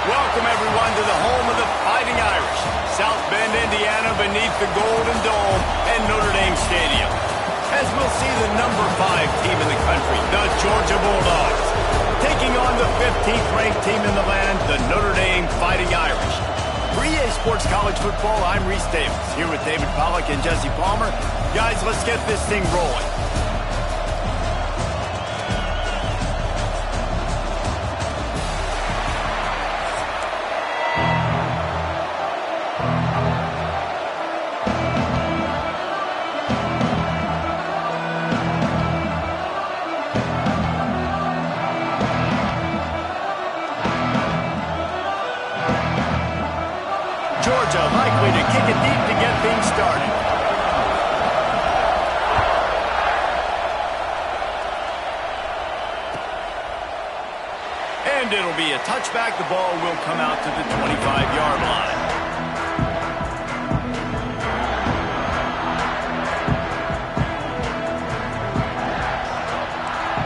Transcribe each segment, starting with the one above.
Welcome, everyone, to the home of the Fighting Irish, South Bend, Indiana, beneath the Golden Dome and Notre Dame Stadium. As we'll see the number 5 team in the country, the Georgia Bulldogs, taking on the 15th-ranked team in the land, the Notre Dame Fighting Irish. For EA Sports College Football, I'm Reese Davis, here with David Pollack and Jesse Palmer. Guys, let's get this thing rolling. Georgia likely to kick it deep to get things started. And it'll be a touchback. The ball will come out to the 25-yard line.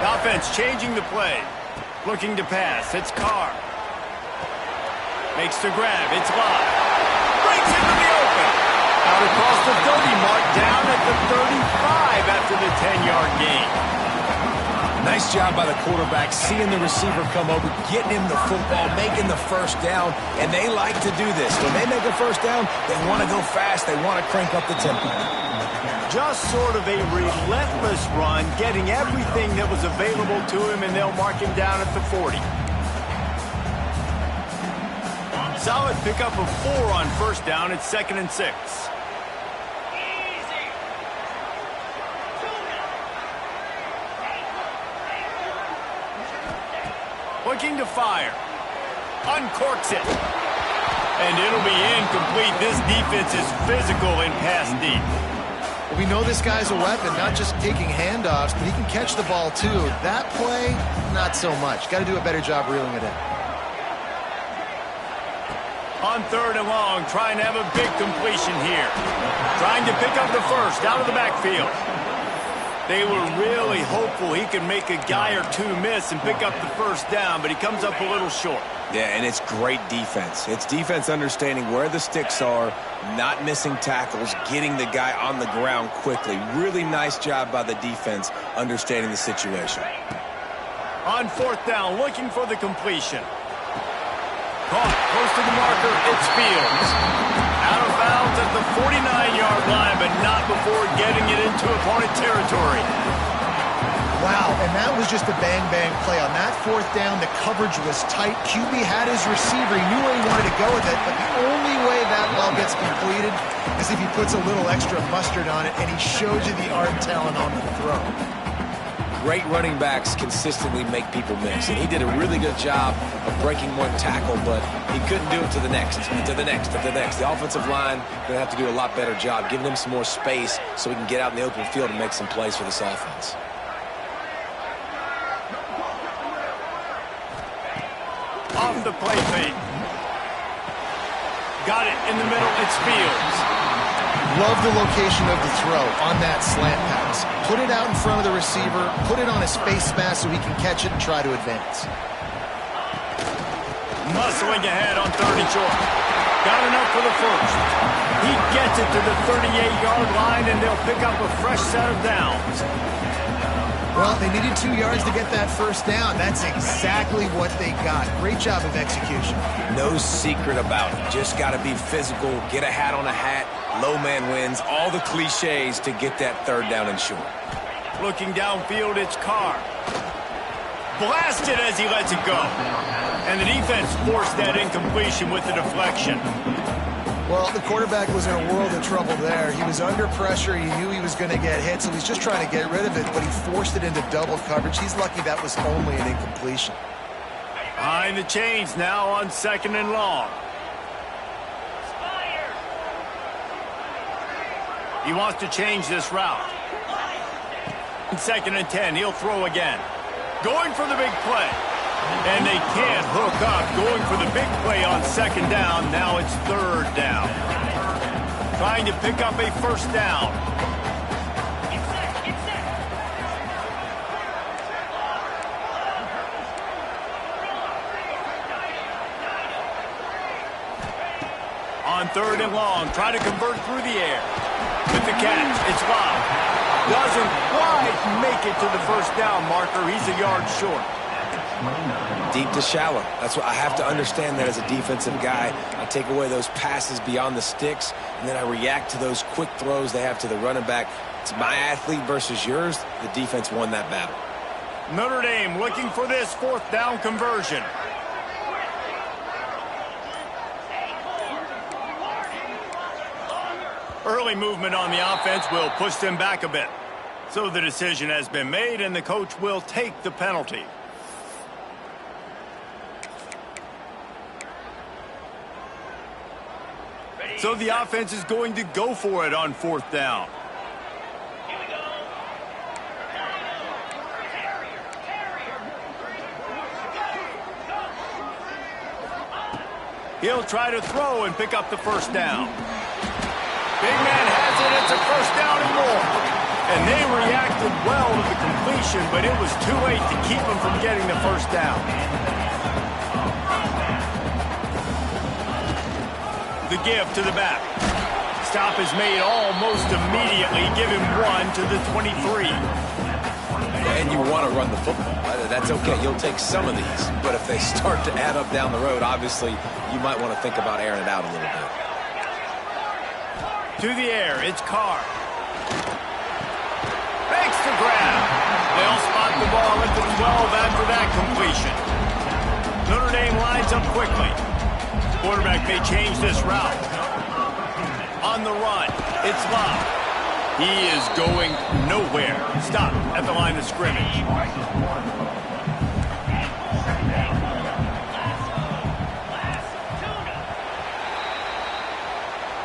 The offense changing the play. Looking to pass. It's Carr. Makes the grab. It's live. Breaks into the open. Out across the 30 mark, down at the 35 after the 10-yard gain. Nice job by the quarterback, seeing the receiver come over, getting him the football, making the first down, and they like to do this. When they make a first down, they want to go fast, they want to crank up the tempo. Just sort of a relentless run, getting everything that was available to him, and they'll mark him down at the 40. Solid pickup of 4 on first down. It's 2nd and 6. Looking to fire. Uncorks it. And it'll be incomplete. This defense is physical in pass deep. Well, we know this guy's a weapon, not just taking handoffs, but he can catch the ball too. That play, not so much. Got to do a better job reeling it in. On 3rd and long, trying to have a big completion here. Trying to pick up the first out of the backfield. They were really hopeful he could make a guy or two miss and pick up the first down, but he comes up a little short. Yeah, and it's great defense. It's defense understanding where the sticks are, not missing tackles, getting the guy on the ground quickly. Really nice job by the defense understanding the situation. On 4th down, looking for the completion. Caught close to the marker. It's Fields. Out of bounds at the 49-yard line, but not before getting it into opponent territory. Wow, and that was just a bang-bang play. On that 4th down, the coverage was tight. QB had his receiver. He knew where he wanted to go with it, but the only way that ball gets completed is if he puts a little extra mustard on it, and he shows you the arm talent on the throw. Great running backs consistently make people miss, and he did a really good job of breaking one tackle, but he couldn't do it to the next, to the next, to the next. The offensive line going to have to do a lot better job, giving him some more space so he can get out in the open field and make some plays for this offense. Off the play fake. Got it in the middle. It's Fields. Love the location of the throw on that slant pass. Put it out in front of the receiver, put it on his face mask so he can catch it and try to advance. Muscling ahead on 3rd and short. Got enough for the first. He gets it to the 38-yard line, and they'll pick up a fresh set of downs. Well, they needed 2 yards to get that first down. That's exactly what they got. Great job of execution. No secret about it. Just got to be physical, get a hat on a hat, low man wins, all the cliches to get that 3rd down and short. Looking downfield, it's Carr. Blasted as he lets it go. And the defense forced that incompletion with the deflection. Well, the quarterback was in a world of trouble there. He was under pressure. He knew he was going to get hit, so he's just trying to get rid of it, but he forced it into double coverage. He's lucky that was only an incompletion. Behind the chains now on 2nd and long. He wants to change this route. 2nd and 10, he'll throw again. Going for the big play. And they can't hook up. Going for the big play on 2nd down. Now it's 3rd down. Trying to pick up a first down. On 3rd and long, try to convert through the air. With the catch, it's Bob. Doesn't quite make it to the first down marker. He's a yard short. Deep to shallow. That's what I have to understand that as a defensive guy. I take away those passes beyond the sticks, and then I react to those quick throws they have to the running back. It's my athlete versus yours. The defense won that battle. Notre Dame looking for this 4th down conversion. Early movement on the offense will push them back a bit. So the decision has been made, and the coach will take the penalty. So the offense is going to go for it on 4th down. He'll try to throw and pick up the first down. Big man has it. It's a first down and more. And they reacted well to the completion, but it was too late to keep them from getting the first down. The give to the back. Stop is made almost immediately. Give him 1 to the 23. And you want to run the football. That's okay. You'll take some of these. But if they start to add up down the road, obviously, you might want to think about airing it out a little bit. To the air, it's Carr. Makes the grab. They'll spot the ball at the 12 after that completion. Notre Dame lines up quickly. Quarterback may change this route. On the run, it's Love. He is going nowhere. Stop at the line of scrimmage.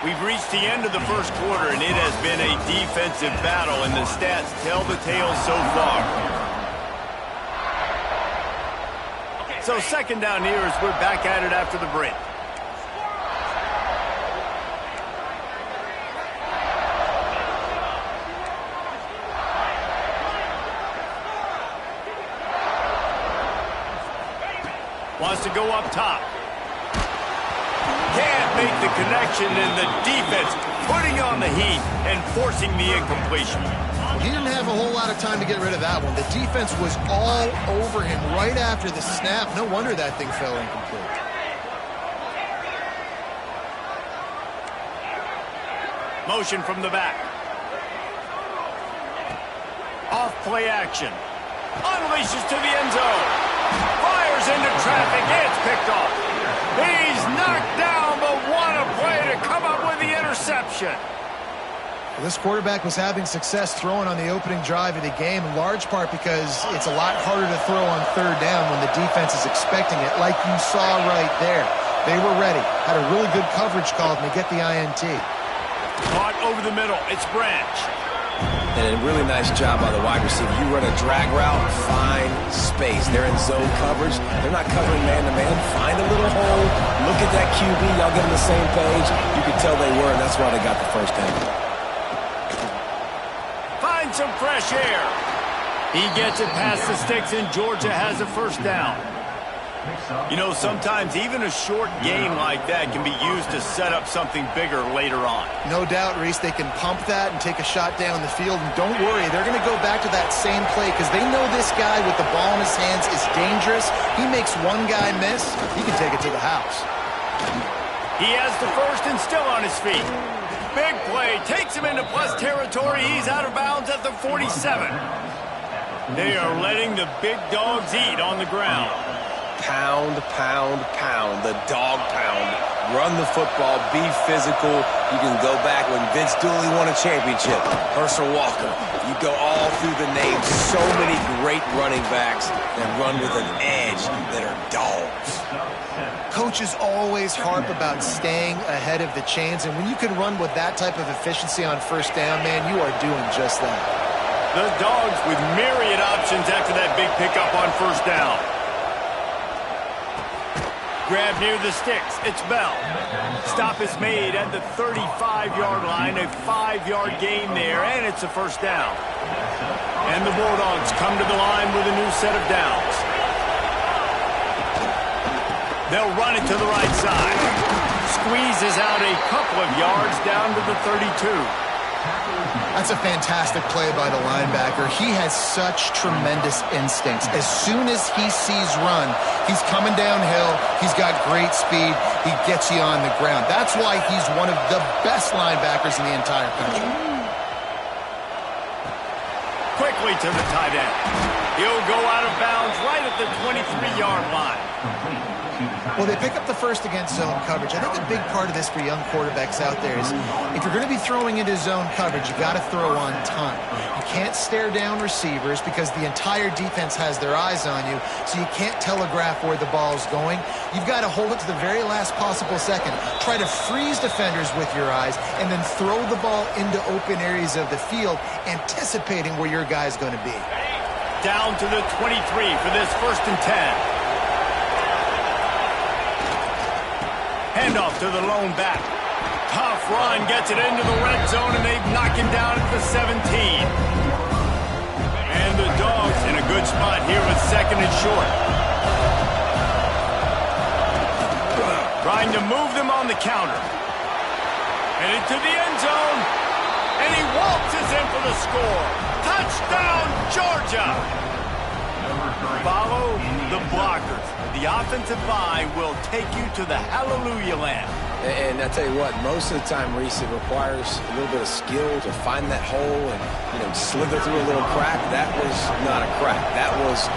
We've reached the end of the first quarter, and it has been a defensive battle, and the stats tell the tale so far. So second down here as we're back at it after the break. Wants to go up top. Can't make the connection, and the defense putting on the heat and forcing the incompletion. He didn't have a whole lot of time to get rid of that one. The defense was all over him right after the snap. No wonder that thing fell incomplete. Motion from the back. Off play action. Unleashes to the end zone. Fires into traffic. It's picked off. He's knocked down, but what a play to come up with the interception. Well, this quarterback was having success throwing on the opening drive of the game, in large part because it's a lot harder to throw on third down when the defense is expecting it, like you saw right there. They were ready. Had a really good coverage call, and they get the INT. Caught over the middle. It's Branch. And a really nice job by the wide receiver. You run a drag route, find space. They're in zone coverage. They're not covering man-to-man. Find a little hole. Look at that QB. Y'all get on the same page. You could tell they were, and that's why they got the first down. Find some fresh air. He gets it past the sticks, and Georgia has a first down. You know, sometimes even a short game like that can be used to set up something bigger later on. No doubt, Reese, they can pump that and take a shot down the field. And don't worry, they're going to go back to that same play because they know this guy with the ball in his hands is dangerous. He makes one guy miss, he can take it to the house. He has the first and still on his feet. Big play, takes him into plus territory. He's out of bounds at the 47. They are letting the big dogs eat on the ground. Pound, pound, pound. The dog pound. Run the football. Be physical. You can go back when Vince Dooley won a championship. Herschel Walker. You go all through the names. So many great running backs that run with an edge that are dogs. Coaches always harp about staying ahead of the chains, and when you can run with that type of efficiency on first down, man, you are doing just that. The Dogs with myriad options after that big pickup on first down. Grab near the sticks. It's Bell. Stop is made at the 35-yard line. A 5-yard gain there, and it's a first down. And the Bulldogs come to the line with a new set of downs. They'll run it to the right side. Squeezes out a couple of yards down to the 32. That's a fantastic play by the linebacker. He has such tremendous instincts. As soon as he sees run, he's coming downhill. He's got great speed. He gets you on the ground. That's why he's one of the best linebackers in the entire country. Quickly to the tight end. He'll go out of bounds right at the 23-yard line. Well, they pick up the first against zone coverage. I think a big part of this for young quarterbacks out there is if you're going to be throwing into zone coverage, you got to throw on time. You can't stare down receivers because the entire defense has their eyes on you, so you can't telegraph where the ball's going. You've got to hold it to the very last possible second. Try to freeze defenders with your eyes and then throw the ball into open areas of the field, anticipating where your guy's going to be. Down to the 23 for this 1st and 10. Handoff to the lone back. Tough run, gets it into the red zone, and they knock him down at the 17. And the Dogs in a good spot here with 2nd and short. Trying to move them on the counter. Headed to the end zone. And he waltzes in for the score. Touchdown, Georgia! Follow the blockers. The offensive line will take you to the hallelujah land. And I tell you what, most of the time, Reese, it requires a little bit of skill to find that hole and, slither through a little crack. That was not a crack. That was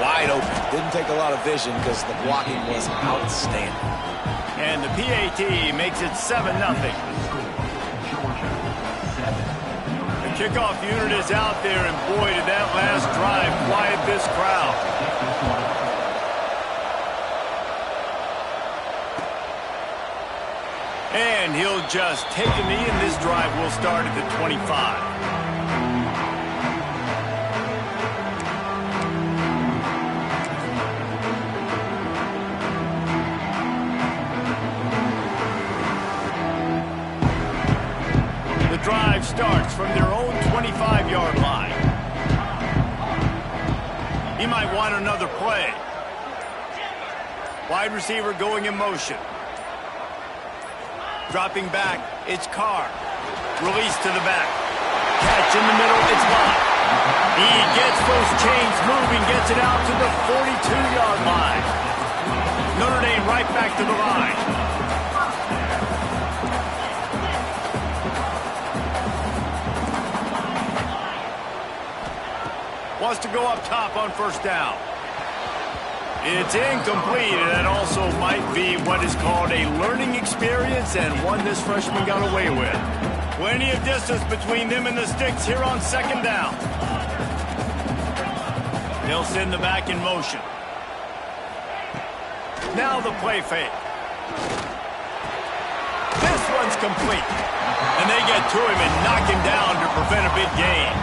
wide open. Didn't take a lot of vision because the blocking was outstanding. And the PAT makes it 7-0. The kickoff unit is out there, and boy, did that last drive quiet this crowd. And he'll just take a knee, and this drive will start at the 25. The drive starts from their own 25-yard line. He might want another play. Wide receiver going in motion. Dropping back, it's Carr. Release to the back. Catch in the middle, it's Lott. He gets those chains moving, gets it out to the 42-yard line. Notre Dame right back to the line. Wants to go up top on first down. It's incomplete, and that also might be what is called a learning experience, and one this freshman got away with. Plenty of distance between them and the sticks here on second down. They'll send the back in motion. Now the play fake. This one's complete. And they get to him and knock him down to prevent a big gain.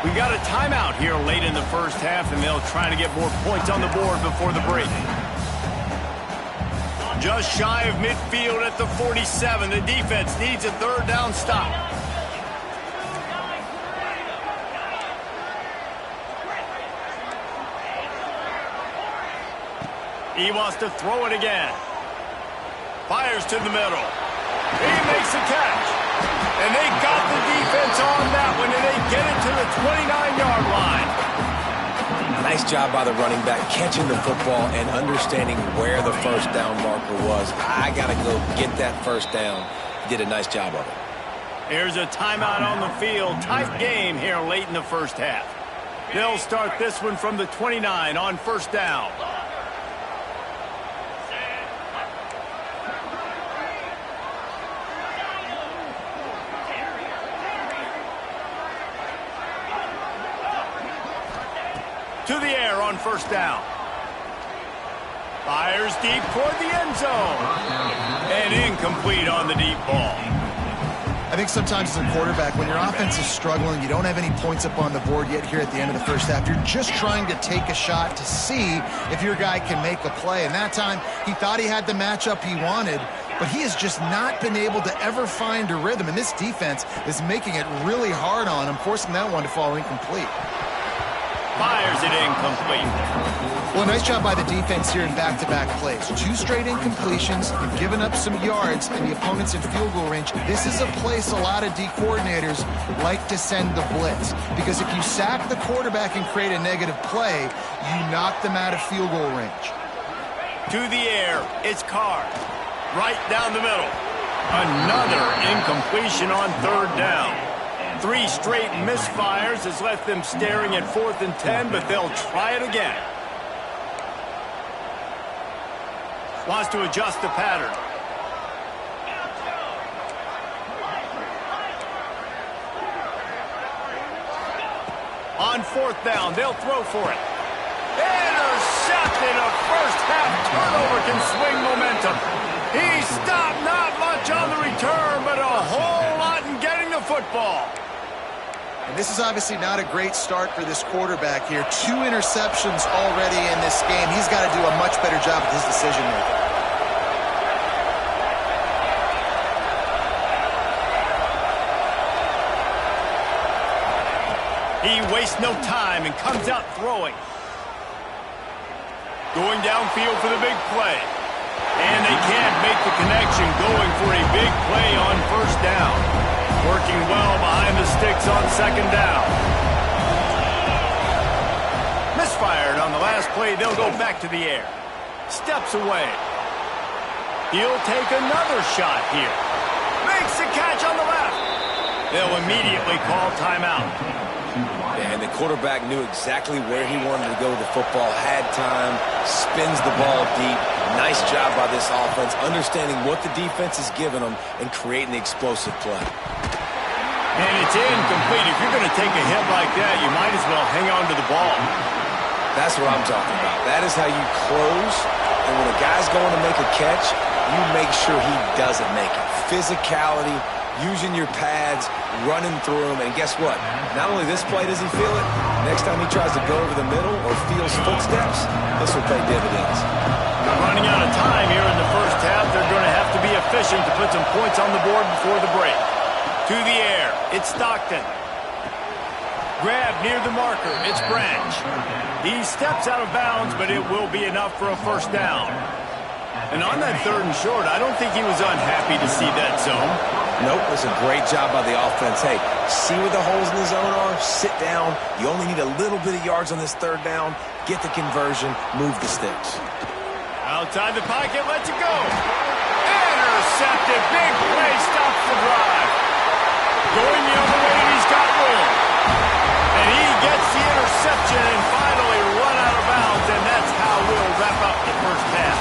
We've got a timeout here late in the first half, and they'll try to get more points on the board before the break. Just shy of midfield at the 47. The defense needs a third down stop. He wants to throw it again. Fires to the middle. He makes the catch. And they got the defense on that one, and they get it to the 29-yard line. Nice job by the running back, catching the football and understanding where the first down marker was. I got to go get that first down. He did a nice job of it. Here's a timeout on the field. Tight game here late in the first half. They'll start this one from the 29 on first down. To the air on first down. Fires deep toward the end zone. And incomplete on the deep ball. I think sometimes as a quarterback, when your offense is struggling, you don't have any points up on the board yet here at the end of the first half. You're just trying to take a shot to see if your guy can make a play. And that time, he thought he had the matchup he wanted, but he has just not been able to ever find a rhythm. And this defense is making it really hard on him, forcing that one to fall incomplete. Fires it incomplete. Well, nice job by the defense here in back-to-back plays. 2 straight incompletions. They've given up some yards, and the opponent's in field goal range. This is a place a lot of D coordinators like to send the blitz, because if you sack the quarterback and create a negative play, you knock them out of field goal range. To the air, it's Carr. Right down the middle. Another incompletion on third down. 3 straight misfires has left them staring at 4th and 10, but they'll try it again. Wants to adjust the pattern. On 4th down, they'll throw for it. Intercepted. A first half turnover can swing momentum. He stopped, not much on the return, but a whole lot in getting the football. And this is obviously not a great start for this quarterback here. 2 interceptions already in this game. He's got to do a much better job with his decision-making. He wastes no time and comes out throwing. Going downfield for the big play. And they can't make the connection, going for a big play on first down. Working well behind the sticks on second down. play, they'll go back to the air. Steps away. He'll take another shot here. Makes the catch on the left. They'll immediately call timeout. Yeah, and the quarterback knew exactly where he wanted to go with the football, had time, spins the ball deep. Nice job by this offense, understanding what the defense is giving them and creating the explosive play. And it's incomplete. If you're going to take a hit like that, you might as well hang on to the ball. That's what I'm talking about. That is how you close. And when a guy's going to make a catch, you make sure he doesn't make it. Physicality, using your pads, running through them. And guess what? Not only this play does he feel it, next time he tries to go over the middle or feels footsteps, this will pay dividends. Running out of time here in the first half. They're going to have to be efficient to put some points on the board before the break. To the air, it's Stockton. Grab near the marker, it's Branch. He steps out of bounds, but it will be enough for a first down. And on that 3rd and short, I don't think he was unhappy to see that zone. Nope, it was a great job by the offense. Hey, see where the holes in the zone are, sit down. You only need a little bit of yards on this 3rd down. Get the conversion, move the sticks. Outside the pocket, lets it go. Intercepted, big play, stops the drive. Going the other way, and he's got room. And he gets the interception and finally run out of bounds, and that's how we'll wrap up the first half.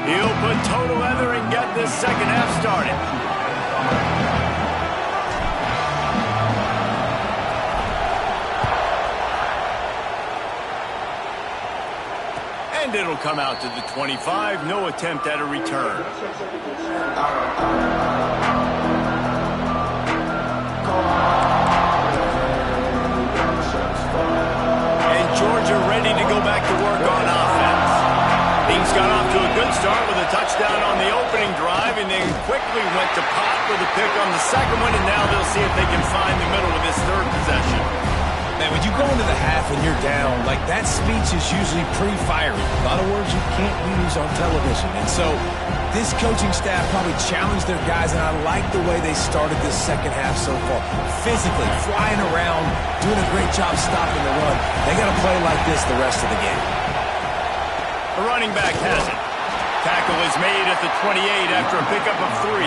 He'll put toe to leather and get this second half started. And it'll come out to the 25. No attempt at a return. And Georgia ready to go back to work on offense. Things got off to a good start with a touchdown on the opening drive and then quickly went to pot with a pick on the second one, and now they'll see if they can find the middle of this 3rd possession. Man, when you go into the half and you're down, like that speech is usually pretty fiery. A lot of words you can't use on television. And so this coaching staff probably challenged their guys, and I like the way they started this second half so far. Physically, flying around, doing a great job stopping the run. They got to play like this the rest of the game. The running back has it. Tackle is made at the 28 after a pickup of 3.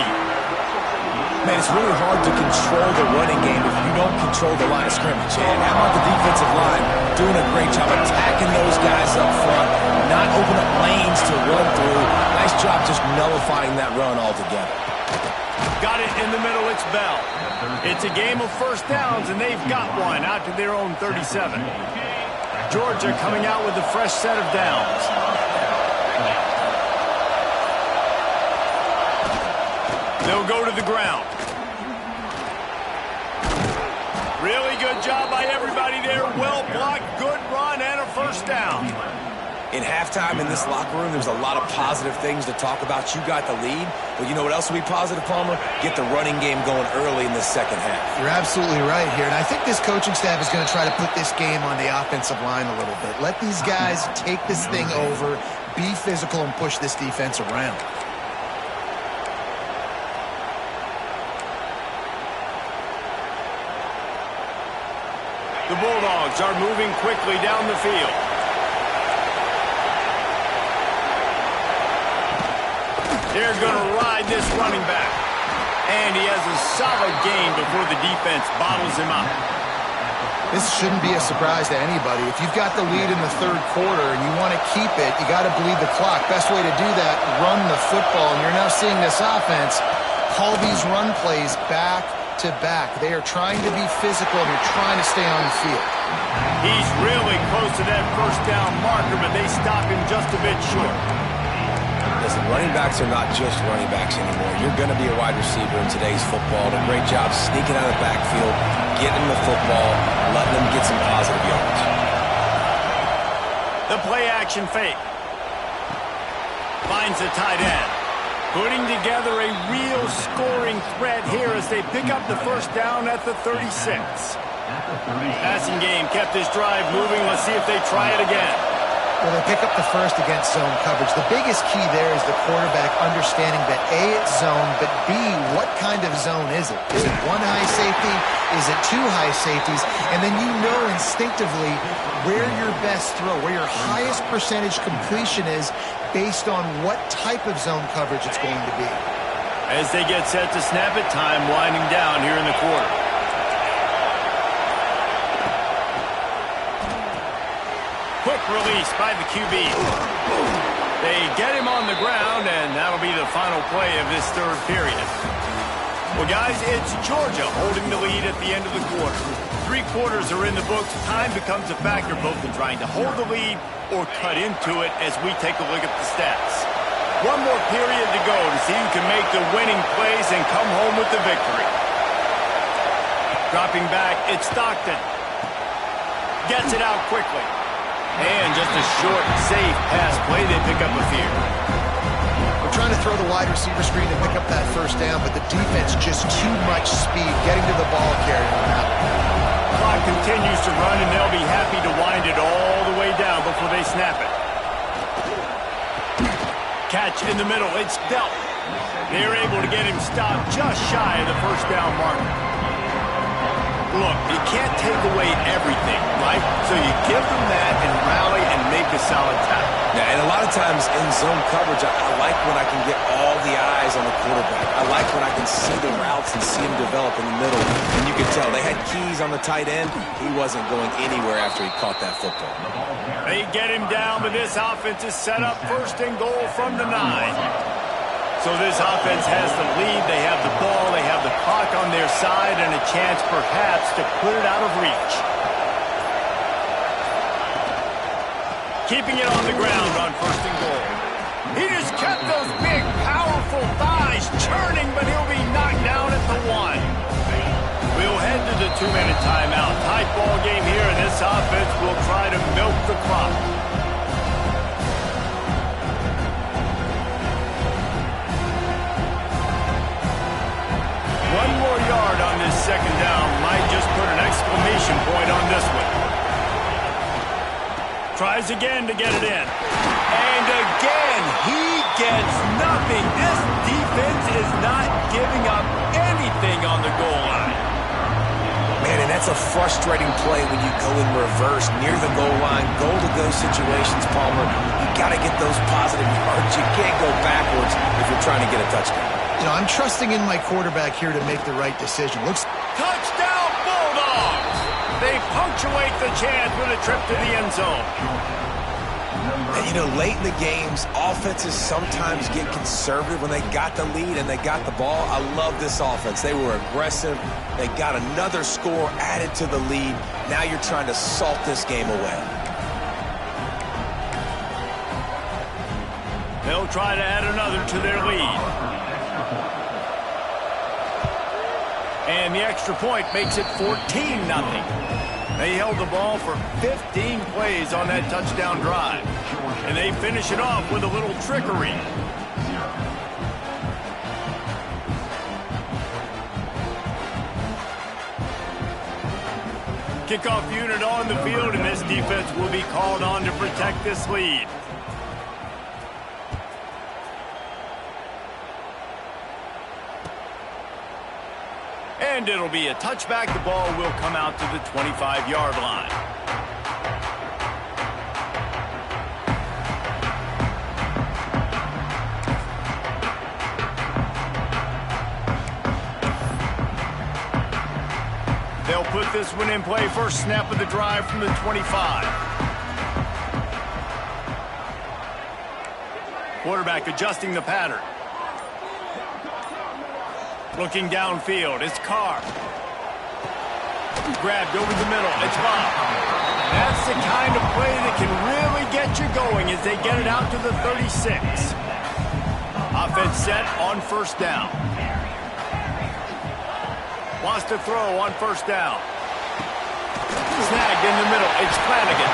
Man, it's really hard to control the running game if you don't control the line of scrimmage. And how about the defensive line doing a great job attacking those guys up front, not open up lanes to run through. Nice job just nullifying that run altogether. Got it in the middle, it's Bell. It's a game of first downs, and they've got one out to their own 37. Georgia coming out with a fresh set of downs. They'll go to the ground. Really good job by everybody there. Well blocked, good run, and a first down. In halftime in this locker room, there's a lot of positive things to talk about. You got the lead, but you know what else will be positive, Palmer? Get the running game going early in the second half. You're absolutely right here, and I think this coaching staff is going to try to put this game on the offensive line a little bit. Let these guys take this thing over, be physical, and push this defense around. The Bulldogs are moving quickly down the field. They're going to ride this running back. And he has a solid gain before the defense bottles him up. This shouldn't be a surprise to anybody. If you've got the lead in the 3rd quarter and you want to keep it, you got to bleed the clock. Best way to do that, run the football. And you're now seeing this offense call these run plays back to back. They are trying to be physical, and they're trying to stay on the field. He's really close to that first down marker, but they stop him just a bit short. Listen, running backs are not just running backs anymore. You're going to be a wide receiver in today's football. A great job sneaking out of the backfield, getting the football, letting them get some positive yards. The play-action fake. Finds the tight end. Putting together a real scoring threat here as they pick up the first down at the 36. Passing game kept this drive moving. Let's see if they try it again. Well, they pick up the first against zone coverage. The biggest key there is the quarterback understanding that A, it's zone, but B, what kind of zone is it? Is it one high safety? Is it two high safeties? And then you know instinctively where your best throw, where your highest percentage completion is based on what type of zone coverage it's going to be. As they get set to snap it, time winding down here in the quarter. Quick release by the QB. They get him on the ground, and that'll be the final play of this third period. Well, guys, it's Georgia holding the lead at the end of the quarter. 3 quarters are in the books. Time becomes a factor both in trying to hold the lead or cut into it as we take a look at the stats. 1 more period to go to see who can make the winning plays and come home with the victory. Dropping back, it's Stockton. Gets it out quickly. And just a short, safe pass play, they pick up a few. We're trying to throw the wide receiver screen to pick up that first down, but the defense just too much speed getting to the ball carrier on that. Clock continues to run, and they'll be happy to wind it all the way down before they snap it. Catch in the middle, it's dealt. They're able to get him stopped just shy of the first down mark. Look, you can't take away everything, right? So you give them that and rally and make a solid tackle. Yeah, and a lot of times in zone coverage, I like when I can get all the eyes on the quarterback. I like when I can see the routes and see him develop in the middle. And you can tell they had keys on the tight end. He wasn't going anywhere after he caught that football. They get him down, but this offense is set up 1st and goal from the 9. So this offense has the lead, they have the ball, they have the clock on their side, and a chance perhaps to put it out of reach. Keeping it on the ground on 1st and goal. He just kept those big, powerful thighs churning, but he'll be knocked down at the 1. We'll head to the 2-minute timeout. Tight ball game here, and this offense will try to milk the clock. One more yard on this 2nd down might just put an exclamation point on this one. Tries again to get it in. And again, he gets nothing. This defense is not giving up anything on the goal line. Man, and that's a frustrating play when you go in reverse near the goal line, goal-to-go situations, Palmer. You got to get those positive yards. You can't go backwards if you're trying to get a touchdown. You know, I'm trusting in my quarterback here to make the right decision. Touchdown, Bulldogs! They punctuate the chance with a trip to the end zone. And, you know, late in the games, offenses sometimes get conservative when they got the lead and they got the ball. I love this offense. They were aggressive. They got another score added to the lead. Now you're trying to salt this game away. They'll try to add another to their lead. And the extra point makes it 14-0. They held the ball for 15 plays on that touchdown drive. And they finish it off with a little trickery. Kickoff unit on the field, and this defense will be called on to protect this lead. And it'll be a touchback. The ball will come out to the 25-yard line. They'll put this one in play. First snap of the drive from the 25. Quarterback adjusting the pattern. Looking downfield, it's Carr. Grabbed over the middle, it's Bob. That's the kind of play that can really get you going as they get it out to the 36. Offense set on 1st down. Wants to throw on 1st down. Snagged in the middle, it's Flanagan.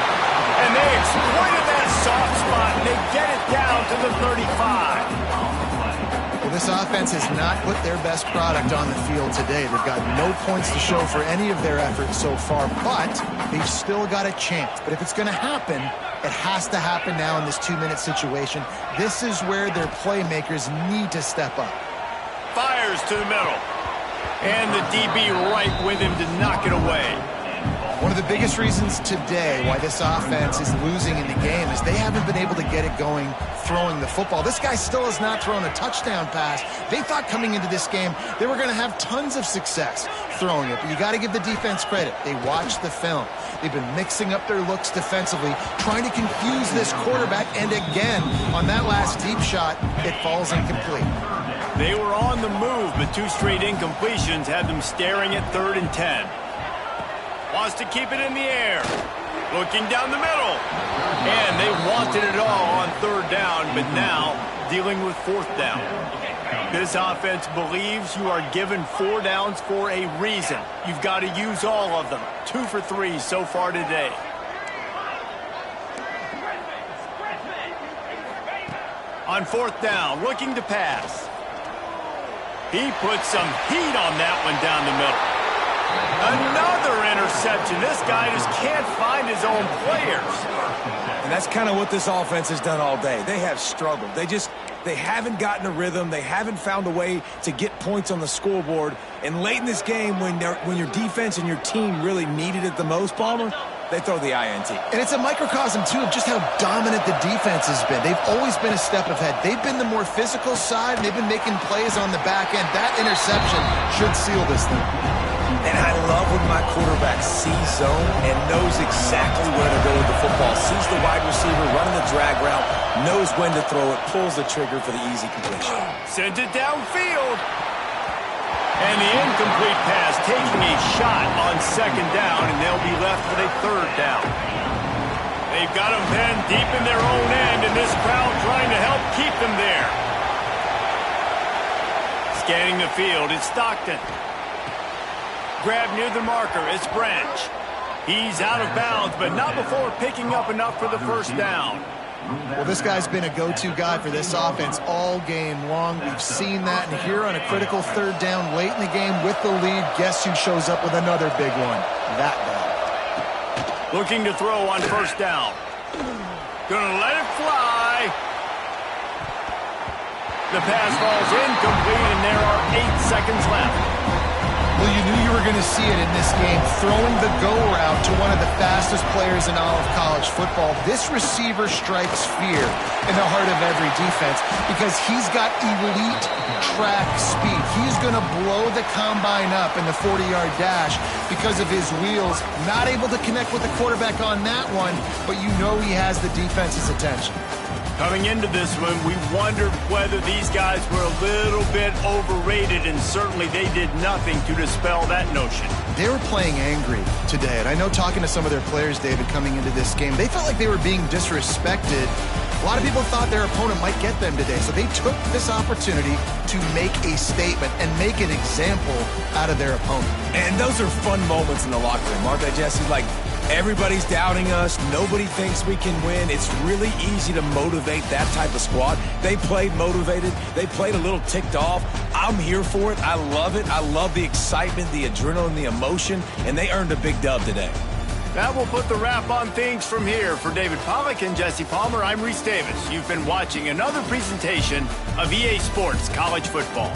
And they exploited that soft spot, and they get it down to the 35. Well, this offense has not put their best product on the field today. They've got no points to show for any of their efforts so far, but they've still got a chance. But if it's going to happen, it has to happen now in this 2-minute situation. This is where their playmakers need to step up. Fires to the middle. And the DB right with him to knock it away. One of the biggest reasons today why this offense is losing in the game is they haven't been able to get it going throwing the football. This guy still has not thrown a touchdown pass. They thought coming into this game they were going to have tons of success throwing it, but you got to give the defense credit. They watched the film. They've been mixing up their looks defensively, trying to confuse this quarterback, and again, on that last deep shot, it falls incomplete. They were on the move, but 2 straight incompletions had them staring at 3rd and 10. Wants to keep it in the air. Looking down the middle. And they wanted it all on 3rd down, but now dealing with 4th down. This offense believes you are given 4 downs for a reason. You've got to use all of them. 2 for 3 so far today. On 4th down, looking to pass. He put some heat on that one down the middle. Another interception. This guy just can't find his own players. And that's kind of what this offense has done all day. They have struggled. They haven't gotten a rhythm. They haven't found a way to get points on the scoreboard. And late in this game, when your defense and your team really needed it the most, Palmer, they throw the INT. And it's a microcosm, too, of just how dominant the defense has been. They've always been a step ahead. They've been the more physical side, and they've been making plays on the back end. That interception should seal this thing. And I love when my quarterback sees zone and knows exactly where to go with the football. Sees the wide receiver running the drag route, knows when to throw it, pulls the trigger for the easy completion. Sends it downfield. And the incomplete pass taking a shot on 2nd down, and they'll be left with a 3rd down. They've got them penned deep in their own end, and this crowd trying to help keep them there. Scanning the field, it's Stockton. Grab near the marker, it's Branch. He's out of bounds, but not before picking up enough for the 1st down. Well, this guy's been a go-to guy for this offense all game long. We've seen that, and here on a critical 3rd down late in the game with the lead, guess who shows up with another big one? That guy. Looking to throw on 1st down. Gonna let it fly. The pass falls incomplete, and there are 8 seconds left. Well, you knew you were going to see it in this game, throwing the go route to one of the fastest players in all of college football. This receiver strikes fear in the heart of every defense because he's got elite track speed. He's going to blow the combine up in the 40-yard dash because of his wheels. Not able to connect with the quarterback on that one, but you know he has the defense's attention. Coming into this one, we wondered whether these guys were a little bit overrated, and certainly they did nothing to dispel that notion. They were playing angry today, and I know talking to some of their players, David, coming into this game, they felt like they were being disrespected. A lot of people thought their opponent might get them today, so they took this opportunity to make a statement and make an example out of their opponent. And those are fun moments in the locker room, aren't they, Jesse? Like, everybody's doubting us. Nobody thinks we can win. It's really easy to motivate that type of squad. They played motivated. They played a little ticked off. I'm here for it. I love it. I love the excitement, the adrenaline, the emotion, and they earned a big dub today. That will put the wrap on things from here. For David Pollack and Jesse Palmer, I'm Reese Davis. You've been watching another presentation of EA Sports College Football.